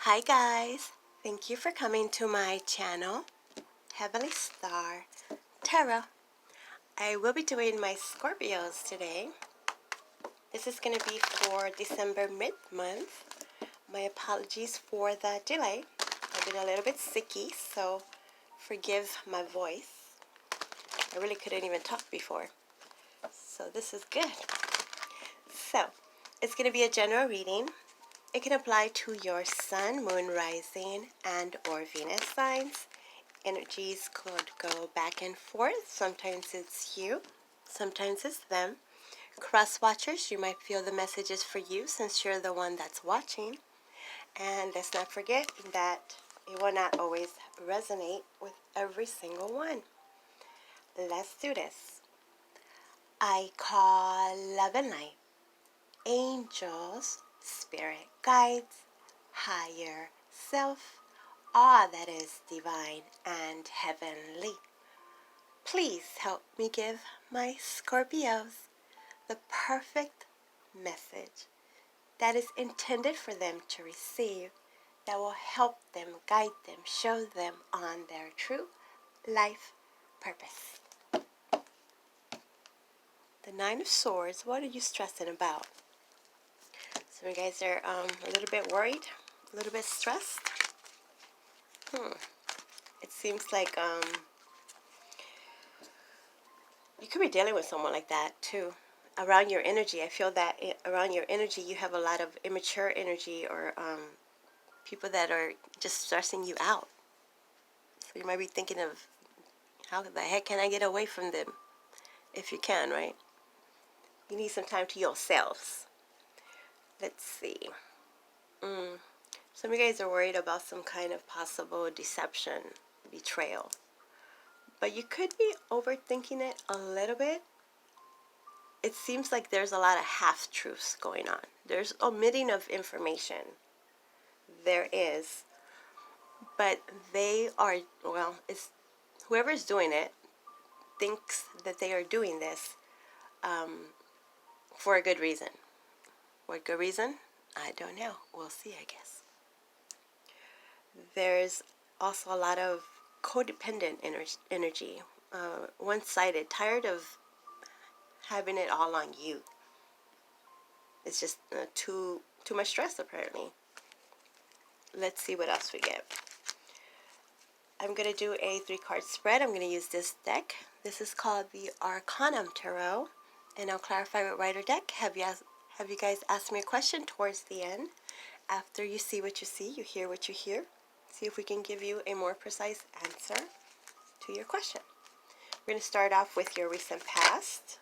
Hi guys, thank you for coming to my channel, Heavenly Star Tarot. I will be doing my Scorpios today. This is going to be for December mid-month. My apologies for the delay. I've been a little bit sicky, so forgive my voice. I really couldn't even talk before, so this is good. So, it's going to be a general reading. It can apply to your sun, moon, rising, and or Venus signs. Energies could go back and forth. Sometimes it's you, sometimes it's them. Cross watchers, you might feel the message is for you since you're the one that's watching. And let's not forget that it will not always resonate with every single one. Let's do this. I call love and light, angels, spirit guides, higher self, all that is divine and heavenly. Please help me give my Scorpios the perfect message that is intended for them to receive, that will help them, guide them, show them on their true life purpose. The Nine of Swords, what are you stressing about? Some of you guys are a little bit worried, a little bit stressed. It seems like you could be dealing with someone like that too. Around your energy, I feel that around your energy you have a lot of immature energy, or people that are just stressing you out. So you might be thinking of, how the heck can I get away from them? If you can, right? You need some time to yourselves. Let's see. Some of you guys are worried about some kind of possible deception, betrayal. But you could be overthinking it a little bit. It seems like there's a lot of half-truths going on. There's omitting of information. There is. But they are, well, it's whoever's doing it thinks that they are doing this for a good reason. What good reason? I don't know. We'll see, I guess. There's also a lot of codependent energy. One-sided, tired of having it all on you. It's just too much stress, apparently. Let's see what else we get. I'm going to do a 3-card spread. I'm going to use this deck. This is called the Arcanum Tarot. And I'll clarify with Rider Deck. Have you guys asked me a question towards the end? After you see what you see, you hear what you hear. See if we can give you a more precise answer to your question. We're going to start off with your recent past,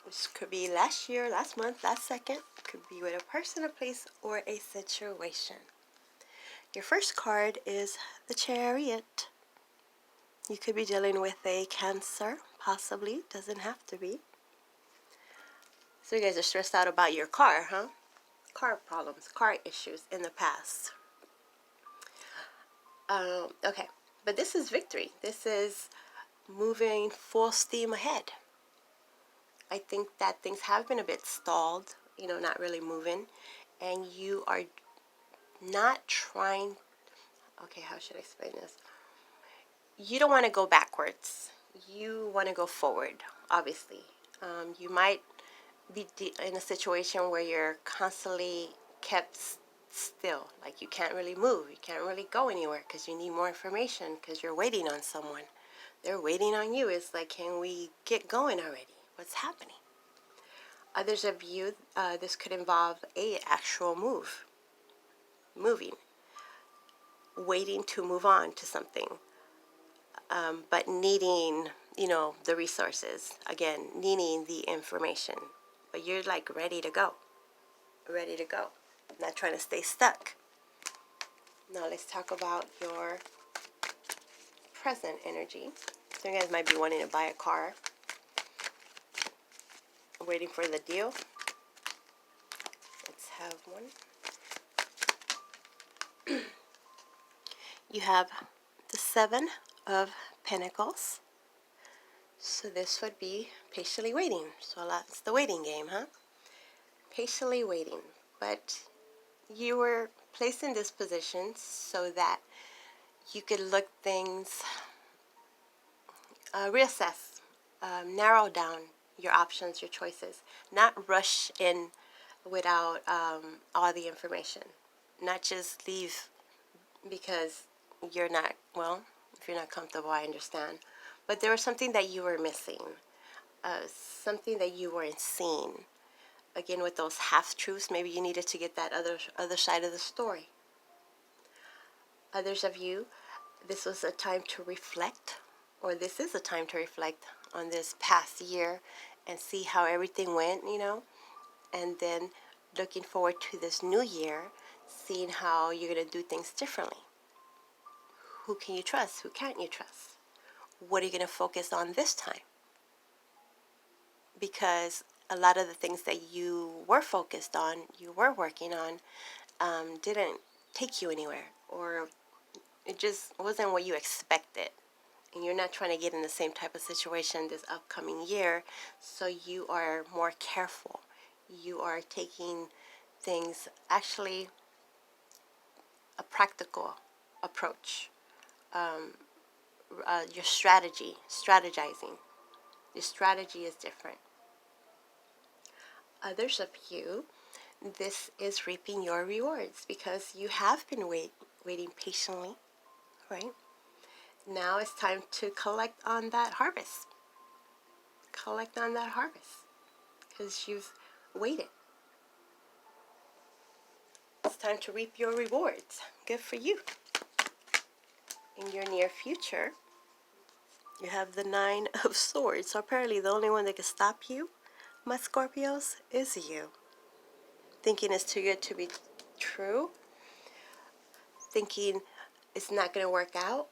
which could be last year, last month, last second. Could be with a person, a place, or a situation. Your first card is the Chariot. You could be dealing with a Cancer, possibly. Doesn't have to be. So you guys are stressed out about your car, huh? Car problems, car issues in the past. Okay, but this is victory. This is moving full steam ahead. I think that things have been a bit stalled, not really moving, and you are not trying, okay, how should I explain this? You don't want to go backwards. You want to go forward, obviously. You might be in a situation where you're constantly kept still, like you can't really move, you can't really go anywhere because you need more information, because you're waiting on someone. They're waiting on you. It's like, can we get going already? What's happening? Others of you, this could involve a actual moving, waiting to move on to something, but needing, the resources. Again, needing the information, but you're like ready to go, not trying to stay stuck. Now let's talk about your present energy. So you guys might be wanting to buy a car, waiting for the deal. Let's have one. You have the 7 of Pentacles. So this would be patiently waiting. So that's the waiting game, huh? Patiently waiting. But you were placed in this position so that you could look things, reassess, narrow down your options, your choices, not rush in without all the information, not just leave because you're not, well, if you're not comfortable, I understand, but there was something that you were missing, something that you weren't seeing. Again, with those half-truths, maybe you needed to get that other side of the story. Others of you, this was a time to reflect, or this is a time to reflect on this past year and see how everything went, and then looking forward to this new year, seeing how you're going to do things differently. Who can you trust? Who can't you trust? What are you going to focus on this time? Because a lot of the things that you were focused on, you were working on, didn't take you anywhere, or it just wasn't what you expected. And you're not trying to get in the same type of situation this upcoming year, so you are more careful. You are taking things, actually, a practical approach. Your strategizing. Your strategy is different. Others of you, this is reaping your rewards because you have been waiting patiently, right? Now it's time to collect on that harvest. Collect on that harvest because you've waited. It's time to reap your rewards. Good for you. In your near future, you have the 9 of Swords. So apparently the only one that can stop you, my Scorpios, is you. Thinking it's too good to be true. Thinking it's not going to work out.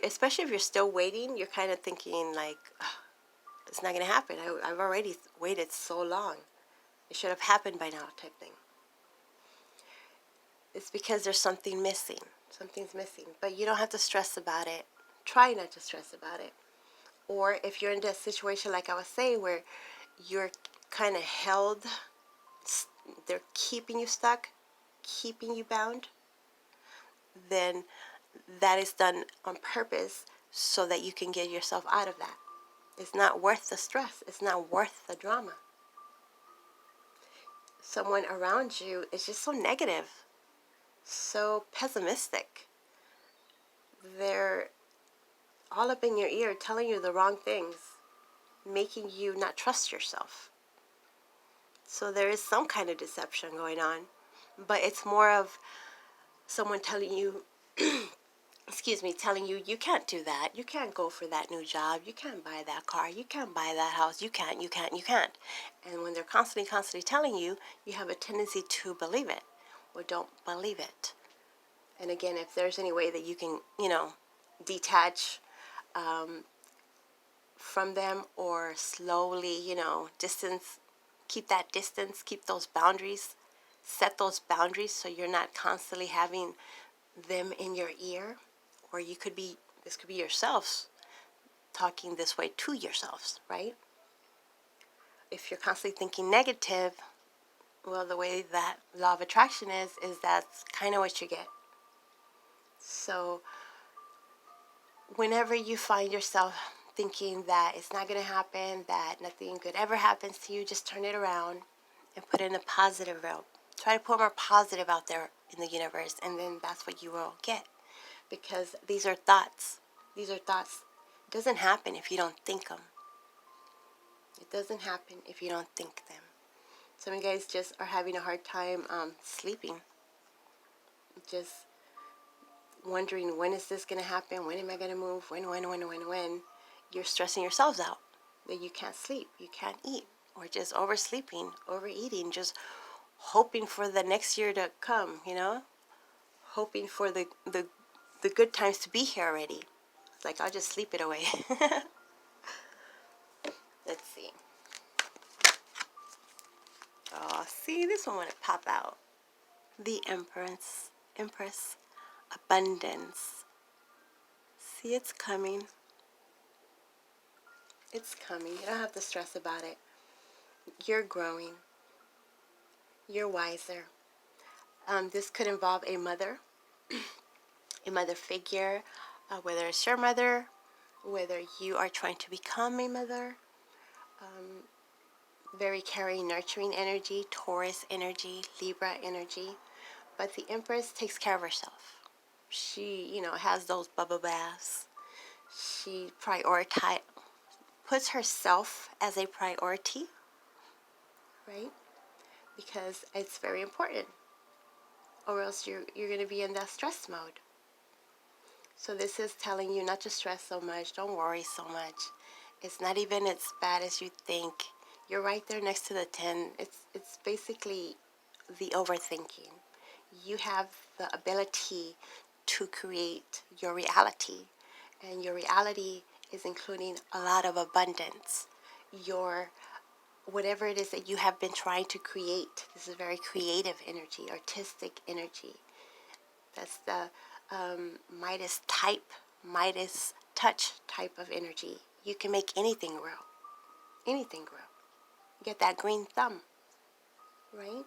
Especially if you're still waiting, you're kind of thinking like, oh, it's not going to happen. I've already waited so long. It should have happened by now, type thing. It's because there's something missing. Something's missing. But you don't have to stress about it. Try not to stress about it. Or if you're in that situation, like I was saying, where you're kind of held, they're keeping you stuck, keeping you bound, then that is done on purpose so that you can get yourself out of that. It's not worth the stress. It's not worth the drama. Someone around you is just so negative, so pessimistic. They're all up in your ear telling you the wrong things, making you not trust yourself. So there is some kind of deception going on, but it's more of someone telling you, telling you, you can't do that, you can't go for that new job, you can't buy that car, you can't buy that house, you can't. And when they're constantly telling you, you have a tendency to believe it, or don't believe it. And again, if there's any way that you can, detach from them, or slowly, keep that distance, keep those boundaries, set those boundaries so you're not constantly having them in your ear. Or this could be yourselves talking this way to yourselves, right? If you're constantly thinking negative, well, the way that law of attraction is that's kind of what you get. So whenever you find yourself thinking that it's not going to happen, that nothing good ever happens to you, just turn it around and put it in a positive route. Try to put more positive out there in the universe, and then that's what you will get. Because these are thoughts. These are thoughts. It doesn't happen if you don't think them. It doesn't happen if you don't think them. Some of you guys just are having a hard time sleeping. Just wondering, when is this going to happen? When am I going to move? When? You're stressing yourselves out that you can't sleep, you can't eat, or just oversleeping, overeating, just hoping for the next year to come, hoping for the good times to be here already. It's like, I'll just sleep it away. Let's see. Oh, see, this one want to pop out. The Empress, abundance. See, it's coming. It's coming. You don't have to stress about it. You're growing. You're wiser. This could involve a mother figure, whether it's your mother, whether you are trying to become a mother. Very caring, nurturing energy, Taurus energy, Libra energy. But the Empress takes care of herself. She, has those bubble baths. She puts herself as a priority, right? Because it's very important, or else you're going to be in that stress mode. So this is telling you not to stress so much, don't worry so much. It's not even as bad as you think. You're right there next to the 10. It's basically the overthinking. You have the ability to create your reality, and your reality is including a lot of abundance. Your whatever it is that you have been trying to create. This is very creative energy, artistic energy. That's the Midas touch type of energy. You can make anything grow. Anything grow. You get that green thumb, right?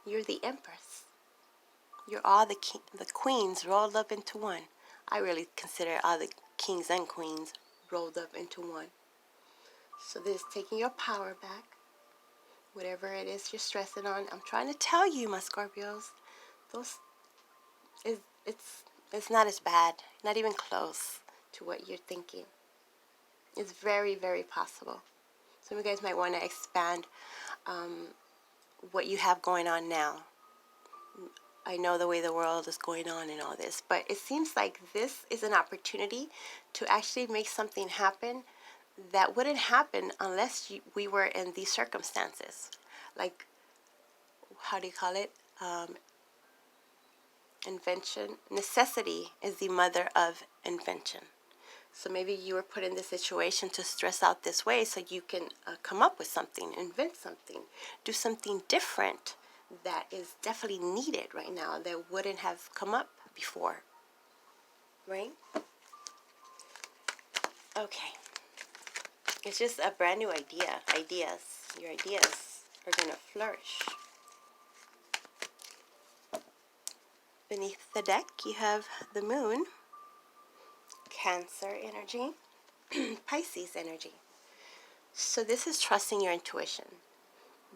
You're the Empress. You're all the queens rolled up into one. I really consider all the kings and queens rolled up into one. So this is taking your power back. Whatever it is you're stressing on, I'm trying to tell you, my Scorpios, it's not as bad, not even close to what you're thinking. It's very, very possible. Some of you guys might want to expand what you have going on now. I know the way the world is going on and all this, but it seems like this is an opportunity to actually make something happen that wouldn't happen unless we were in these circumstances. Like, how do you call it? Invention. Necessity is the mother of invention. So maybe you were put in this situation to stress out this way so you can come up with something, invent something, do something different that is definitely needed right now that wouldn't have come up before, right? Okay. It's just a brand new idea. Your ideas are going to flourish. Beneath the deck, you have the moon, Cancer energy, Pisces energy. So this is trusting your intuition.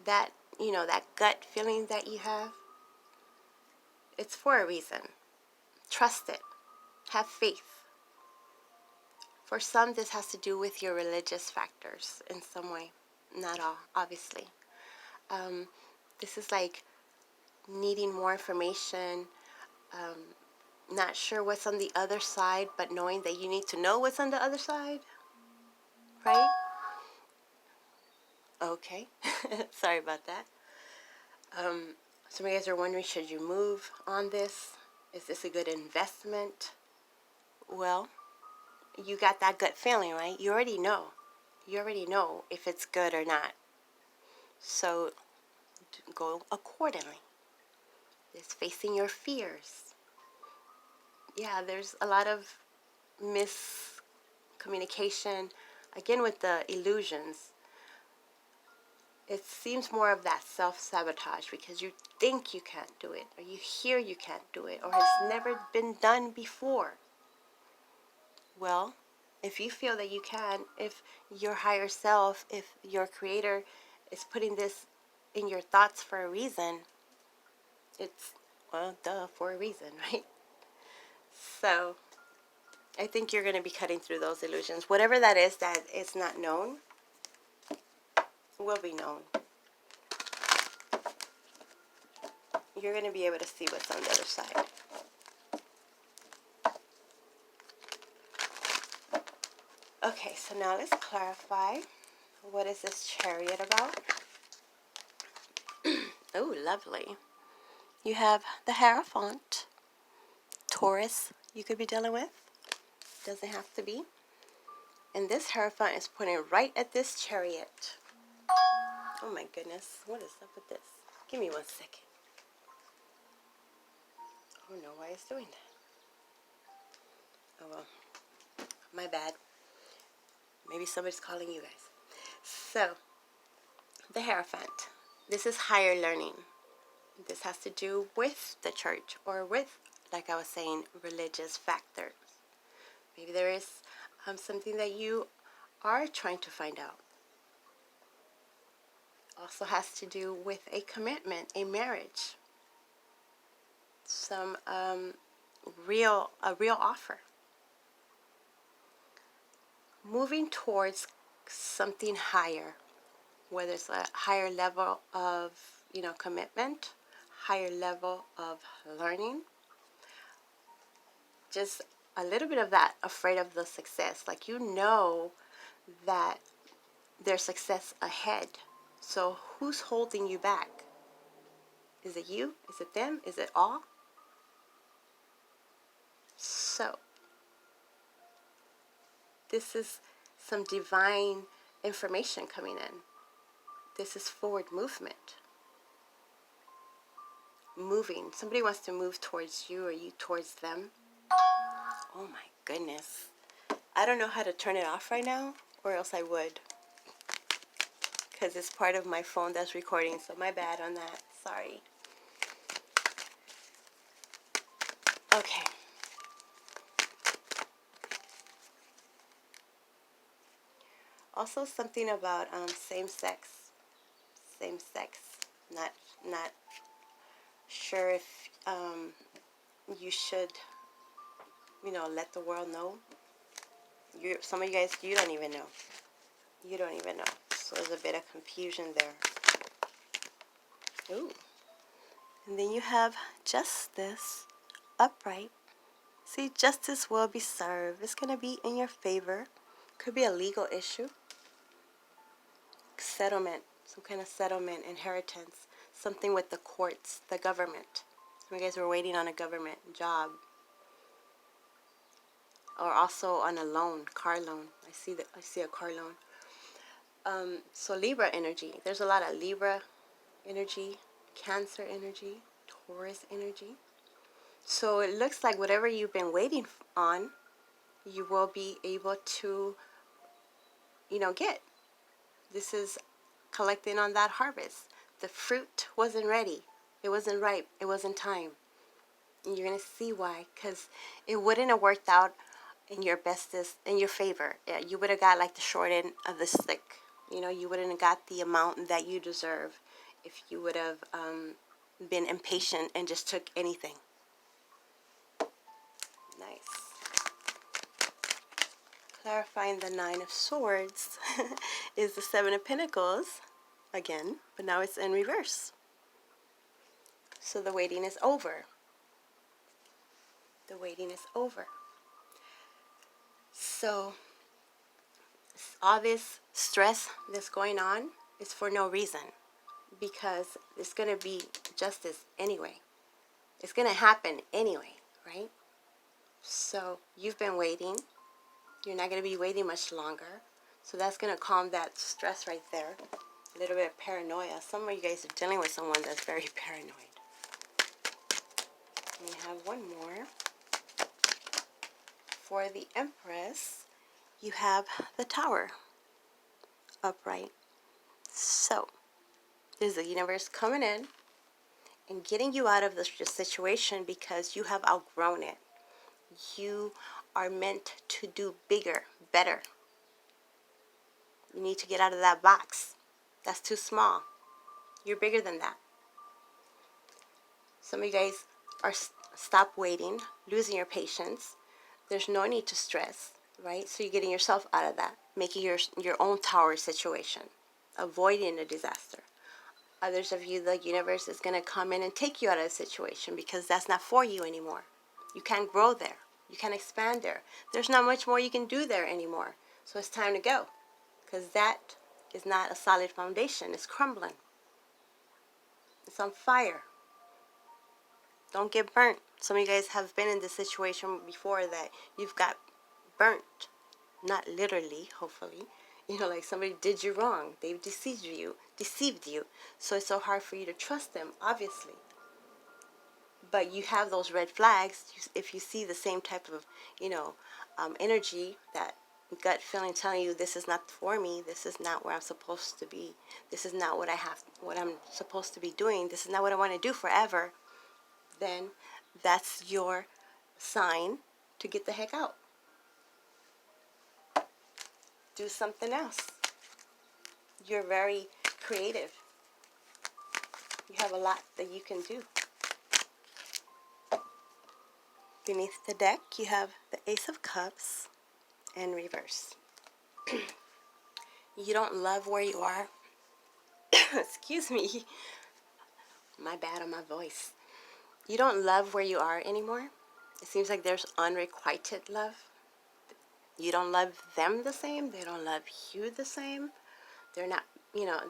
That, that gut feeling that you have, it's for a reason. Trust it. Have faith. For some, this has to do with your religious factors in some way. Not all, obviously. This is like needing more information, not sure what's on the other side, but knowing that you need to know what's on the other side, right? Okay. Sorry about that. Some of you guys are wondering, should you move on this? Is this a good investment? Well, you got that gut feeling, right? You already know. You already know if it's good or not. So go accordingly. It's facing your fears. Yeah, there's a lot of miscommunication. Again, with the illusions, it seems more of that self-sabotage because you think you can't do it, or you hear you can't do it, or it's never been done before. Well, if you feel that you can, if your higher self, if your creator is putting this in your thoughts for a reason, it's, well, duh, for a reason, right? So I think you're going to be cutting through those illusions. Whatever that is not known will be known. You're going to be able to see what's on the other side. Okay, so now let's clarify. What is this Chariot about? Oh, lovely. You have the Hierophant. Taurus you could be dealing with. Doesn't have to be. And this Hierophant is pointing right at this Chariot. Oh my goodness. What is up with this? Give me 1 second. I don't know why it's doing that. Oh well. My bad. Maybe somebody's calling you guys. So, the Hierophant. This is higher learning. This has to do with the church or with, like I was saying, religious factors. Maybe there is something that you are trying to find out. Also has to do with a commitment, a marriage, some a real offer. Moving towards something higher, whether it's a higher level of, commitment, higher level of learning, just a little bit of that, afraid of the success. Like, that there's success ahead. So who's holding you back? Is it you? Is it them? Is it all? So this is some divine information coming in. This is forward movement. Moving. Somebody wants to move towards you or you towards them. Oh my goodness. I don't know how to turn it off right now, or else I would. Because it's part of my phone that's recording, so my bad on that. Sorry. Okay. Also something about same sex. Not sure if you should, let the world know. Some of you guys, you don't even know. You don't even know. So there's a bit of confusion there. Ooh. And then you have justice, upright. See, justice will be served. It's going to be in your favor. Could be a legal issue. Settlement, some kind of settlement, inheritance. Something with the courts, the government. Some of you guys were waiting on a government job. Or also on a loan, car loan. I see a car loan. So Libra energy. There's a lot of Libra energy, Cancer energy, Taurus energy. So it looks like whatever you've been waiting on, you will be able to, get. This is collecting on that harvest. The fruit wasn't ready. It wasn't ripe. It wasn't time. And you're going to see why. Because it wouldn't have worked out in your favor. Yeah, you would have got like the short end of the stick. You wouldn't have got the amount that you deserve if you would have been impatient and just took anything. Nice. Clarifying the Nine of Swords is the Seven of Pentacles again, but now it's in reverse. So the waiting is over. The waiting is over. So all this stress that's going on is for no reason, because it's going to be justice anyway. It's going to happen anyway, right? So you've been waiting. You're not going to be waiting much longer. So that's going to calm that stress right there. A little bit of paranoia. Some of you guys are dealing with someone that's very paranoid. We have one more. For the Empress, you have the Tower upright. So there's the universe coming in and getting you out of this situation because you have outgrown it. You are meant to do bigger, better. You need to get out of that box. That's too small. You're bigger than that. Some of you guys are stop waiting, losing your patience. There's no need to stress, right? So you're getting yourself out of that, making your own tower situation, avoiding a disaster. Others of you, the universe is going to come in and take you out of the situation because that's not for you anymore. You can't grow there. You can't expand there. There's not much more you can do there anymore. So it's time to go, because that is not a solid foundation. It's crumbling. It's on fire. Don't get burnt. Some of you guys have been in this situation before that you've got burnt. Not literally, hopefully. Like somebody did you wrong. They deceived you. So it's so hard for you to trust them, obviously. But you have those red flags. If you see the same type of, energy that, gut feeling telling you this is not for me, this is not where I'm supposed to be, this is not what I'm supposed to be doing, this is not what I want to do forever, then that's your sign to get the heck out. Do something else. You're very creative. You have a lot that you can do. Beneath the deck, you have the Ace of Cups in reverse. You don't love where you are. Excuse me. My bad on my voice. You don't love where you are anymore. It seems like there's unrequited love. You don't love them the same. They don't love you the same. They're not,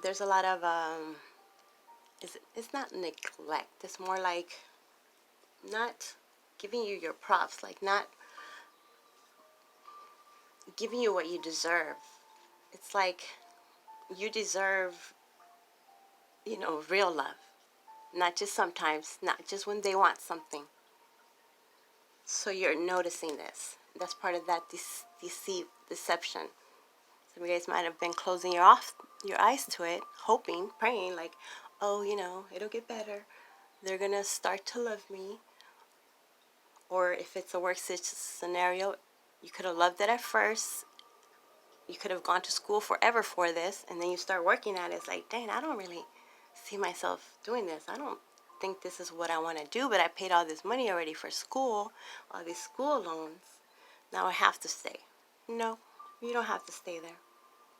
there's a lot of, it's not neglect. It's more like not giving you your props, like not giving you what you deserve. It's like you deserve, real love. Not just sometimes, not just when they want something. So you're noticing this. That's part of that deception. Some of you guys might have been closing your eyes to it, hoping, praying, like, oh, it'll get better. They're going to start to love me. Or if it's a work scenario, you could have loved it at first. You could have gone to school forever for this, and then you start working at it. It's like, dang, I don't really see myself doing this. I don't think this is what I want to do, but I paid all this money already for school, all these school loans. Now I have to stay. No, you don't have to stay there.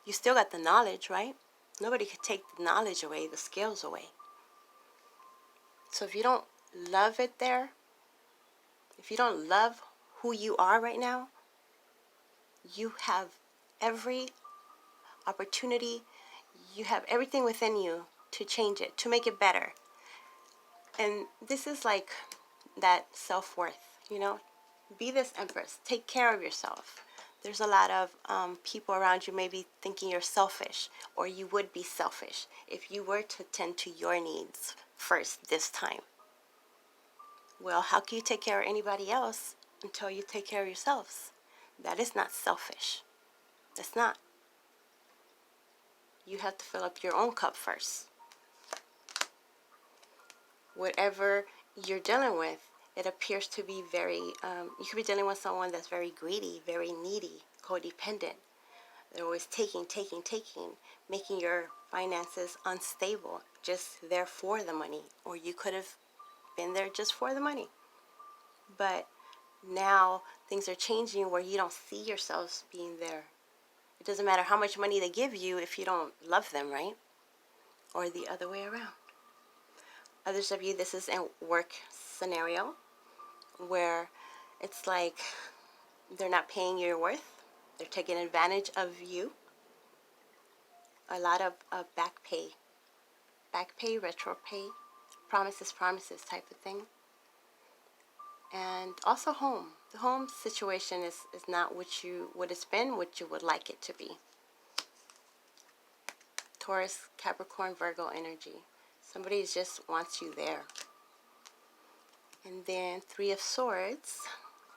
You still got the knowledge, right? Nobody could take the knowledge away, the skills away. So if you don't love it there, if you don't love who you are right now, you have every opportunity, you have everything within you to change it, to make it better. And this is like that self-worth, Be this empress. Take care of yourself. There's a lot of people around you maybe thinking you're selfish, or you would be selfish if you were to tend to your needs first this time. Well, how can you take care of anybody else until you take care of yourselves? That is not selfish. That's not. You have to fill up your own cup first. Whatever you're dealing with, it appears to be very, you could be dealing with someone that's very greedy, very needy, codependent. They're always taking, making your finances unstable, just there for the money. Or you could have been there just for the money. But now things are changing where you don't see yourselves being there. It doesn't matter how much money they give you if you don't love them, right? Or the other way around. Others of you, this is a work scenario where it's like they're not paying your worth. They're taking advantage of you. A lot of back pay, retro pay, promises type of thing. And also home. The home situation is not what it's been, what you would like it to be. Taurus, Capricorn, Virgo energy. Somebody just wants you there. And then Three of Swords.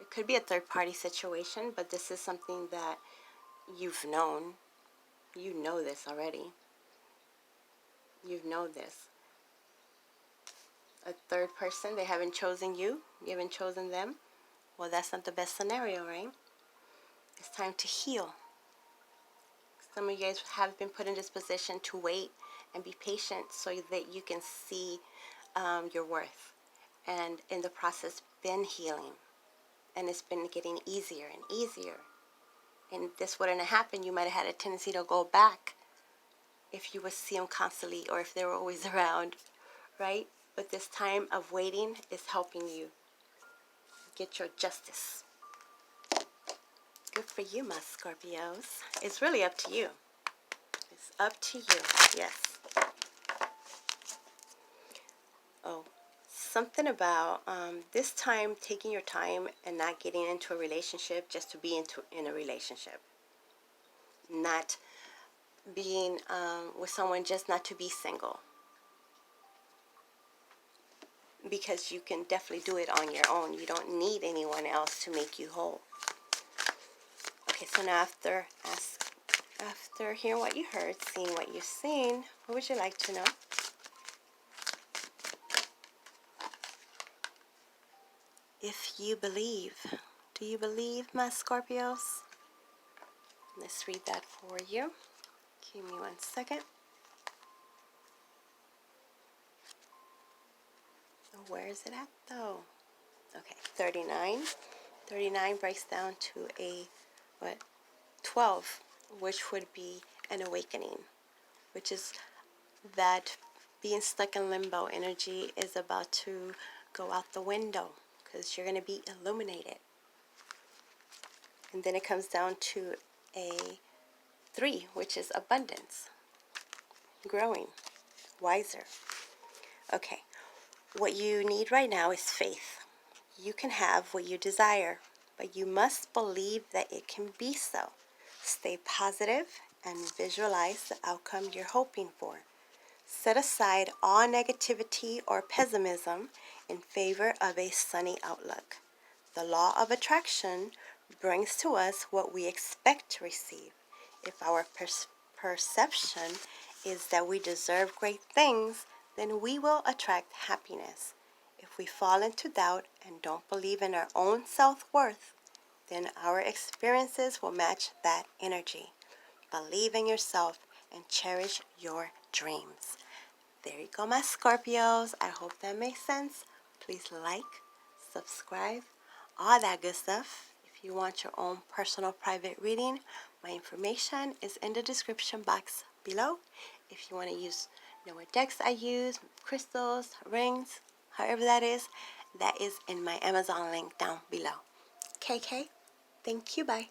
It could be a third-party situation, but this is something that you've known. You know this already. You know this. A third person, they haven't chosen you. You haven't chosen them. Well, that's not the best scenario, right? It's time to heal. Some of you guys have been put in this position to wait and be patient so that you can see your worth. And in the process, been healing. And it's been getting easier and easier. And if this wouldn't have happened, you might have had a tendency to go back if you would see them constantly or if they were always around, right? But this time of waiting is helping you get your justice. Good for you, my Scorpios. It's really up to you. It's up to you, yes. Oh, something about this time taking your time and not getting into a relationship just to be in a relationship. Not being with someone just not to be single. Because you can definitely do it on your own. You don't need anyone else to make you whole. A Okay, so now after hearing what you heard, seeing what you've seen, what would you like to know? If you believe. Do you believe, my Scorpios? Let's read that for you. Give me 1 second. Oh, where is it at, though? Okay, 39. 39 breaks down to a, 12, which would be an awakening, which is that being stuck in limbo energy is about to go out the window because you're going to be illuminated. And then it comes down to a 3, which is abundance, growing, wiser. Okay, what you need right now is faith. You can have what you desire, but you must believe that it can be so. Stay positive and visualize the outcome you're hoping for. Set aside all negativity or pessimism in favor of a sunny outlook. The law of attraction brings to us what we expect to receive. If our perception is that we deserve great things, then we will attract happiness. If we fall into doubt and don't believe in our own self-worth, then our experiences will match that energy. Believe in yourself and cherish your dreams. There you go, my Scorpios. I hope that makes sense. Please like, subscribe, all that good stuff. If you want your own personal private reading, my information is in the description box below. If you want to know what decks I use, crystals, rings, however that is in my Amazon link down below. KK, thank you, bye.